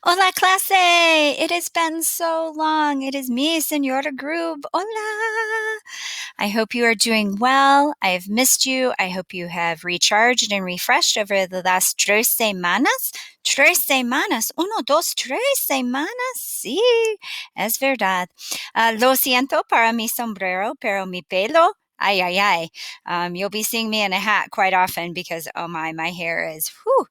Hola, clase. It has been so long. It is me, Senora Grube. Hola. I hope you are doing well. I have missed you. I hope you have recharged and refreshed over the last 3 semanas. 3 semanas. Uno, dos, 3 semanas. Sí, es verdad. Lo siento para mi sombrero, pero mi pelo. Ay, ay, ay. You'll be seeing me in a hat quite often because, oh my hair is, whew.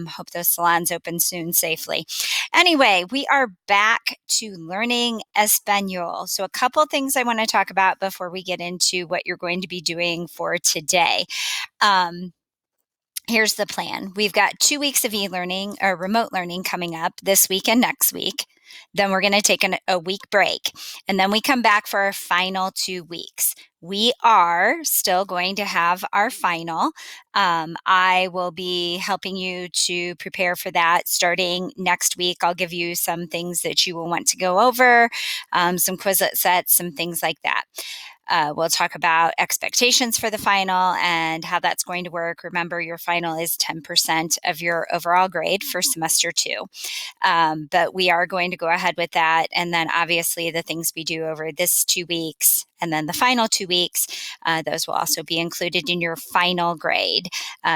Hope those salons open soon safely. Anyway, we are back to learning Espanol. So, a couple things I want to talk about before we get into what you're going to be doing for today. Um, Here's the plan. We've got 2 weeks of e-learning or remote learning coming up this week and next week. Then we're going to take a week break. And then we come back for our final 2 weeks. We are still going to have our final. I will be helping you to prepare for that starting next week. I'll give you some things that you will want to go over, some Quizlet sets, some things like that. We'll talk about expectations for the final and how that's going to work. Remember, your final is 10% of your overall grade for semester 2. But we are going to go ahead with that. And then obviously the things we do over this 2 weeks and then the final 2 weeks, those will also be included in your final grade.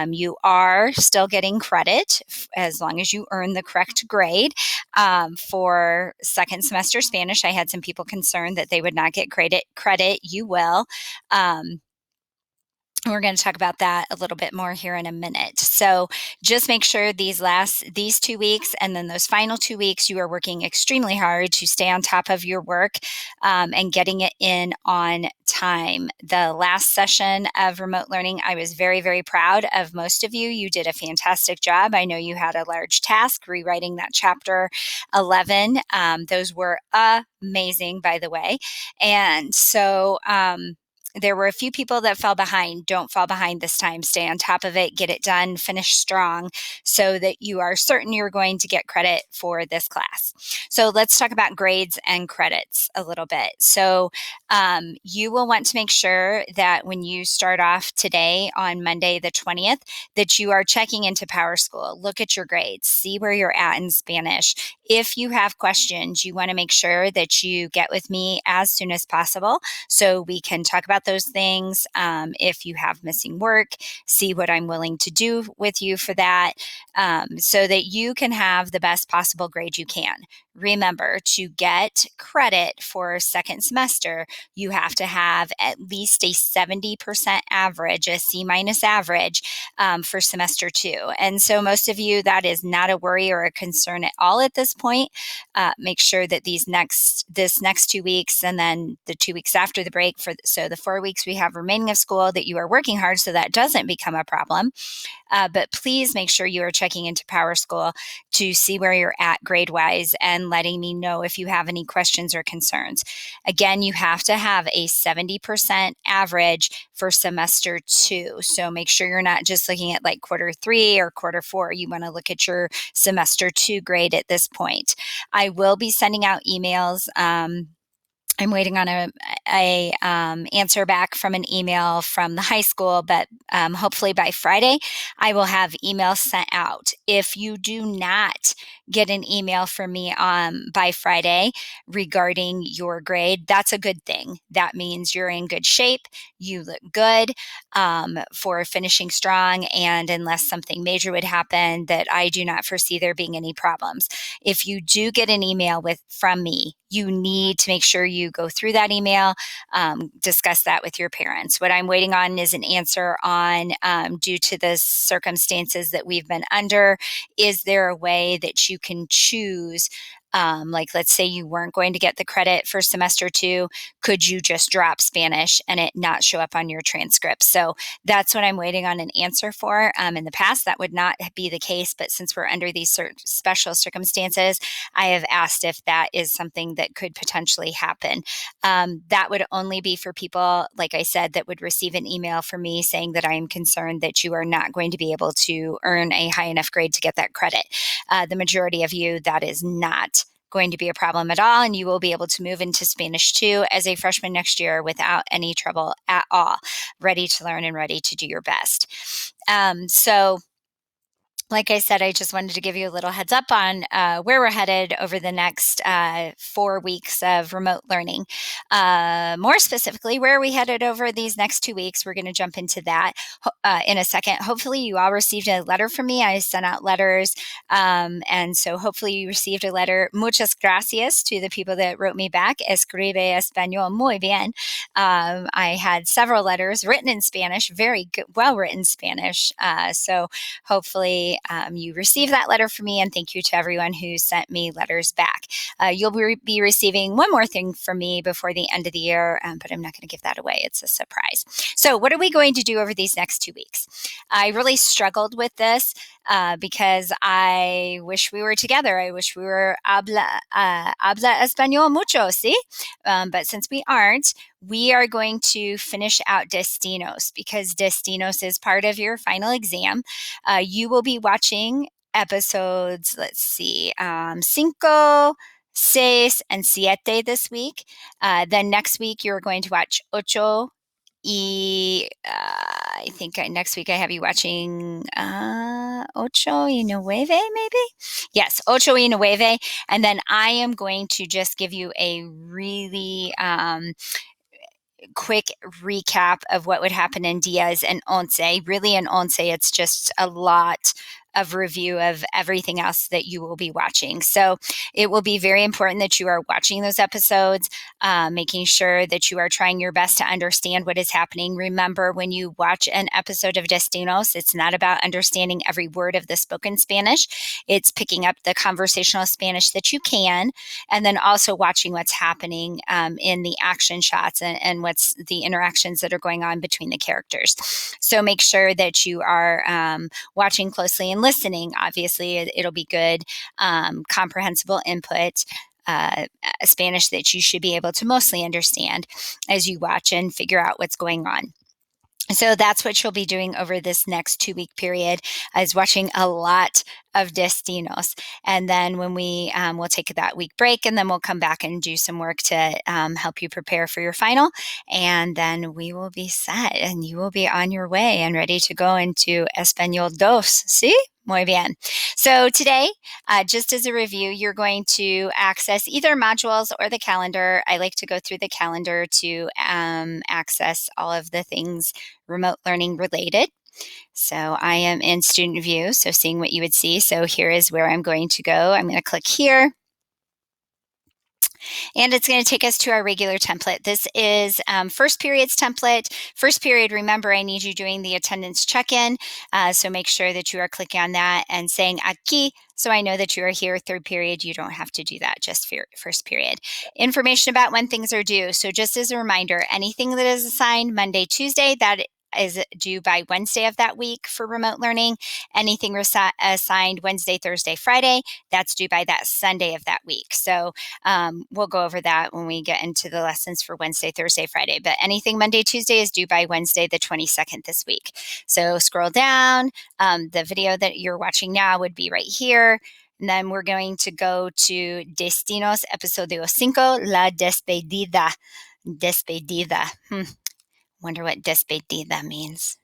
You are still getting credit as long as you earn the correct grade. For second semester Spanish, I had some people concerned that they would not get credit. You will. We're going to talk about that a little bit more here in a minute. So just make sure these 2 weeks and then those final 2 weeks, you are working extremely hard to stay on top of your work and getting it in on time. The last session of remote learning, I was very, very proud of most of you. You did a fantastic job. I know you had a large task rewriting that chapter 11. Those were amazing, by the way. And so, there were a few people that fell behind. Don't fall behind this time. Stay on top of it, get it done, finish strong so that you are certain you're going to get credit for this class. So let's talk about grades and credits a little bit. So you will want to make sure that when you start off today on Monday the 20th, that you are checking into PowerSchool. Look at your grades, see where you're at in Spanish. If you have questions, you want to make sure that you get with me as soon as possible so we can talk about those things. If you have missing work, see what I'm willing to do with you for that, so that you can have the best possible grade you can. Remember, to get credit for second semester, you have to have at least a 70% average, a C minus average, for semester 2. And so most of you, that is not a worry or a concern at all at this point. Make sure that this next 2 weeks and then the 2 weeks after the break, so the 4 weeks we have remaining of school, that you are working hard so that doesn't become a problem. But please make sure you are checking into PowerSchool to see where you're at grade-wise and letting me know if you have any questions or concerns. Again, you have to have a 70% average for semester 2. So make sure you're not just looking at like quarter 3 or quarter 4. You want to look at your semester 2 grade at this point. I will be sending out emails. I'm waiting on a answer back from an email from the high school, but hopefully by Friday, I will have emails sent out. If you do not get an email from me by Friday regarding your grade, that's a good thing. That means you're in good shape. You look good for finishing strong, and unless something major would happen, that I do not foresee there being any problems. If you do get an email from me, you need to make sure you go through that email, discuss that with your parents. What I'm waiting on is an answer on, due to the circumstances that we've been under, is there a way that you can choose, like let's say you weren't going to get the credit for semester 2, could you just drop Spanish and it not show up on your transcript? So that's what I'm waiting on an answer for. In the past, that would not be the case, but since we're under these special circumstances, I have asked if that is something that could potentially happen. That would only be for people, like I said, that would receive an email from me saying that I am concerned that you are not going to be able to earn a high enough grade to get that credit. The majority of you, that is not going to be a problem at all, and you will be able to move into Spanish 2 as a freshman next year without any trouble at all, ready to learn and ready to do your best. So like I said, I just wanted to give you a little heads up on where we're headed over the next 4 weeks of remote learning. More specifically, where are we headed over these next 2 weeks? We're going to jump into that in a second. Hopefully, you all received a letter from me. I sent out letters. And so hopefully, you received a letter. Muchas gracias to the people that wrote me back. Escribe español muy bien. I had several letters written in Spanish, very good, well written Spanish. So hopefully, you received that letter from me, and thank you to everyone who sent me letters back. You'll be receiving one more thing from me before the end of the year, but I'm not going to give that away. It's a surprise. So, what are we going to do over these next 2 weeks? I really struggled with this because I wish we were together. I wish we were habla español mucho, ¿sí? But since we aren't, we are going to finish out Destinos because Destinos is part of your final exam. You will be watching episodes, let's see, cinco, seis, and siete this week. Then next week, you're going to watch ocho. I think next week I have you watching Ocho y Nueve, maybe? Yes, Ocho y Nueve. And then I am going to just give you a really quick recap of what would happen in Diaz and Once. Really, in Once, it's just a lot of review of everything else that you will be watching. So it will be very important that you are watching those episodes, making sure that you are trying your best to understand what is happening. Remember, when you watch an episode of Destinos, it's not about understanding every word of the spoken Spanish. It's picking up the conversational Spanish that you can, and then also watching what's happening in the action shots and what's the interactions that are going on between the characters. So make sure that you are watching closely and listening. Obviously, it'll be good, comprehensible input. Spanish that you should be able to mostly understand as you watch and figure out what's going on. So that's what you'll be doing over this next 2 week period, is watching a lot of Destinos. And then when we'll take that week break, and then we'll come back and do some work to help you prepare for your final. And then we will be set, and you will be on your way and ready to go into Español dos. ¿Sí? Muy bien. So today, just as a review, you're going to access either modules or the calendar. I like to go through the calendar to access all of the things remote learning related. So I am in student view, so seeing what you would see. So here is where I'm going to go. I'm going to click here. And it's going to take us to our regular template. This is first period's template. First period, remember, I need you doing the attendance check-in. So make sure that you are clicking on that and saying aquí, so I know that you are here. Third period, you don't have to do that, just for first period. Information about when things are due. So just as a reminder, anything that is assigned Monday, Tuesday, that is due by Wednesday of that week for remote learning. Anything assigned Wednesday, Thursday, Friday, that's due by that Sunday of that week. So we'll go over that when we get into the lessons for Wednesday, Thursday, Friday. But anything Monday, Tuesday is due by Wednesday, the 22nd this week. So scroll down. The video that you're watching now would be right here. And then we're going to go to Destinos, Episodio 5, La Despedida. Despedida. Wonder what despedida means.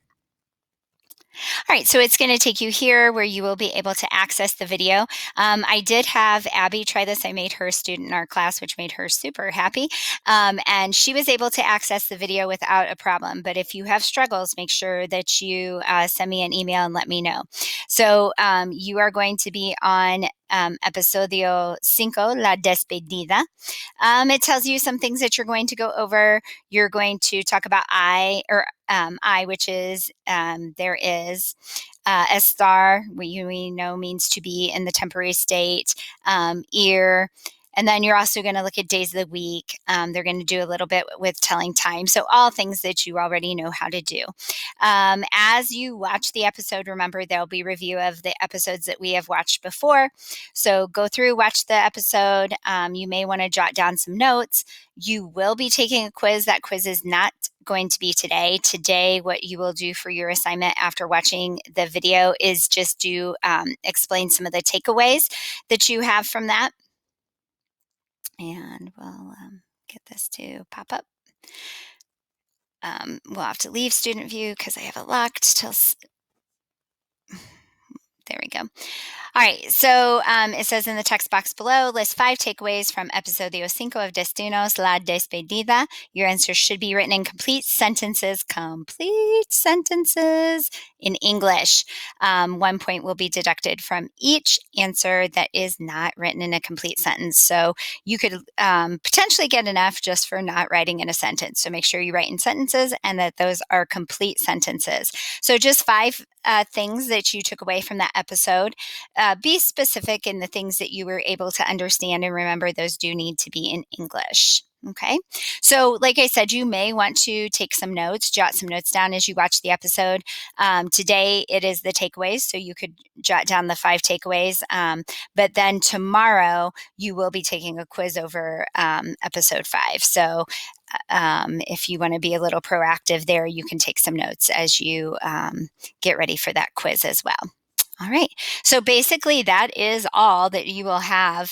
All right, so it's going to take you here where you will be able to access the video. I did have Abby try this. I made her a student in our class, which made her super happy. And she was able to access the video without a problem. But if you have struggles, make sure that you send me an email and let me know. So you are going to be on Episodio 5, La Despedida. It tells you some things that you're going to go over. You're going to talk about I, which is there is. Estar, we know means to be in the temporary state. Ear. And then you're also going to look at days of the week. They're going to do a little bit with telling time. So all things that you already know how to do. As you watch the episode, remember there'll be review of the episodes that we have watched before. So go through, watch the episode. You may want to jot down some notes. You will be taking a quiz. That quiz is not going to be today. Today, what you will do for your assignment after watching the video is just explain some of the takeaways that you have from that. And we'll get this to pop up. We'll have to leave student view because I have it locked till There we go. All right, so it says in the text box below, list 5 takeaways from episodio 5 of Destinos La Despedida. Your answers should be written in complete sentences in English. 1 point will be deducted from each answer that is not written in a complete sentence. So you could potentially get an F just for not writing in a sentence. So make sure you write in sentences and that those are complete sentences. So just 5 things that you took away from that episode. Be specific in the things that you were able to understand and remember those do need to be in English. Okay. So, like I said, you may want to take some notes, jot some notes down as you watch the episode. Today, it is the takeaways. So, you could jot down the 5 takeaways. But then tomorrow, you will be taking a quiz over episode 5. So, if you want to be a little proactive there, you can take some notes as you get ready for that quiz as well. All right. So basically, that is all that you will have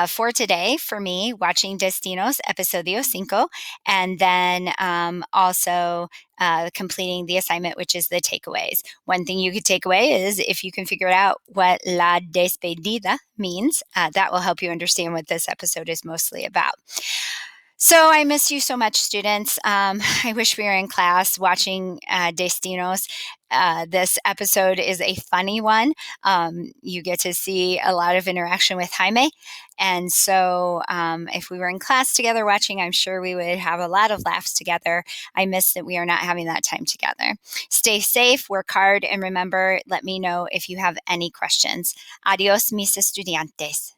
for today for me watching Destinos Episodio 5, and then also completing the assignment, which is the takeaways. One thing you could take away is if you can figure out what La Despedida means, that will help you understand what this episode is mostly about. So I miss you so much, students. I wish we were in class watching Destinos. This episode is a funny one. You get to see a lot of interaction with Jaime. And so if we were in class together watching, I'm sure we would have a lot of laughs together. I miss that we are not having that time together. Stay safe, work hard, and remember, let me know if you have any questions. Adios, mis estudiantes.